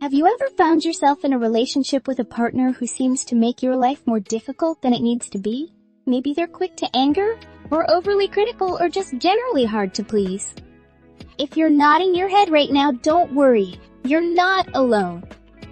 Have you ever found yourself in a relationship with a partner who seems to make your life more difficult than it needs to be? Maybe they're quick to anger, or overly critical, or just generally hard to please. If you're nodding your head right now, don't worry. You're not alone.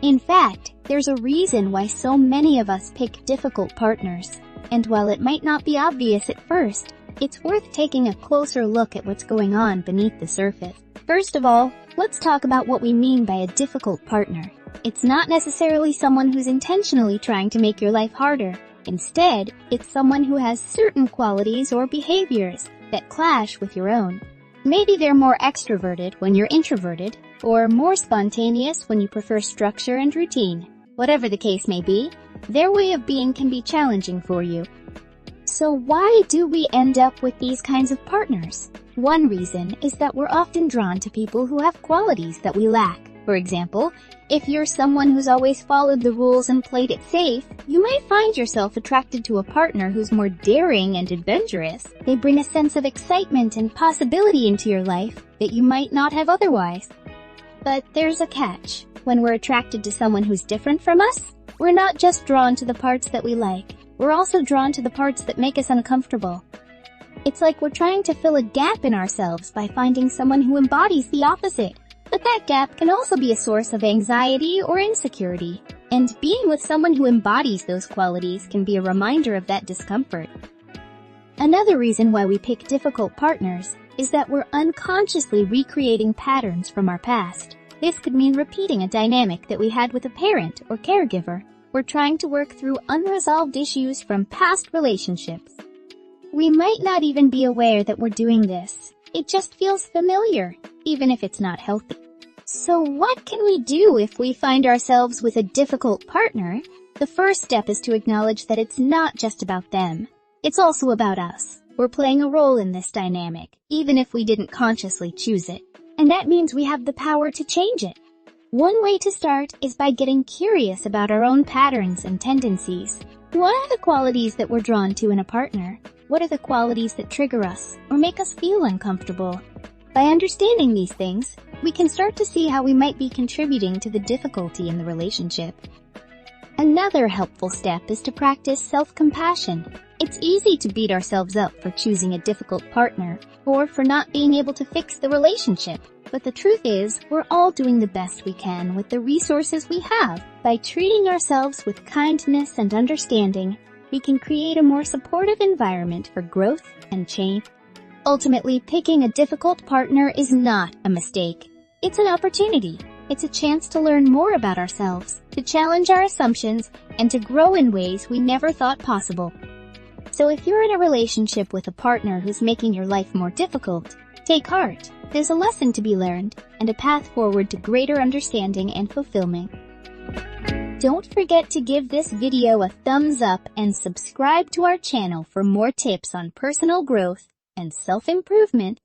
In fact, there's a reason why so many of us pick difficult partners. And while it might not be obvious at first, it's worth taking a closer look at what's going on beneath the surface. First of all, let's talk about what we mean by a difficult partner. It's not necessarily someone who's intentionally trying to make your life harder. Instead, it's someone who has certain qualities or behaviors that clash with your own. Maybe they're more extroverted when you're introverted, or more spontaneous when you prefer structure and routine. Whatever the case may be, their way of being can be challenging for you. So why do we end up with these kinds of partners? One reason is that we're often drawn to people who have qualities that we lack. For example, if you're someone who's always followed the rules and played it safe, you might find yourself attracted to a partner who's more daring and adventurous. They bring a sense of excitement and possibility into your life that you might not have otherwise. But there's a catch. When we're attracted to someone who's different from us, we're not just drawn to the parts that we like. We're also drawn to the parts that make us uncomfortable. It's like we're trying to fill a gap in ourselves by finding someone who embodies the opposite. But that gap can also be a source of anxiety or insecurity. And being with someone who embodies those qualities can be a reminder of that discomfort. Another reason why we pick difficult partners is that we're unconsciously recreating patterns from our past. This could mean repeating a dynamic that we had with a parent or caregiver. We're trying to work through unresolved issues from past relationships. We might not even be aware that we're doing this. It just feels familiar, even if it's not healthy. So what can we do if we find ourselves with a difficult partner? The first step is to acknowledge that it's not just about them. It's also about us. We're playing a role in this dynamic, even if we didn't consciously choose it. And that means we have the power to change it. One way to start is by getting curious about our own patterns and tendencies. What are the qualities that we're drawn to in a partner? What are the qualities that trigger us or make us feel uncomfortable? By understanding these things, we can start to see how we might be contributing to the difficulty in the relationship. Another helpful step is to practice self-compassion. It's easy to beat ourselves up for choosing a difficult partner or for not being able to fix the relationship. But the truth is, we're all doing the best we can with the resources we have. By treating ourselves with kindness and understanding, we can create a more supportive environment for growth and change. Ultimately, picking a difficult partner is not a mistake. It's an opportunity. It's a chance to learn more about ourselves, to challenge our assumptions, and to grow in ways we never thought possible. So if you're in a relationship with a partner who's making your life more difficult, take heart. There's a lesson to be learned and a path forward to greater understanding and fulfillment. Don't forget to give this video a thumbs up and subscribe to our channel for more tips on personal growth and self-improvement.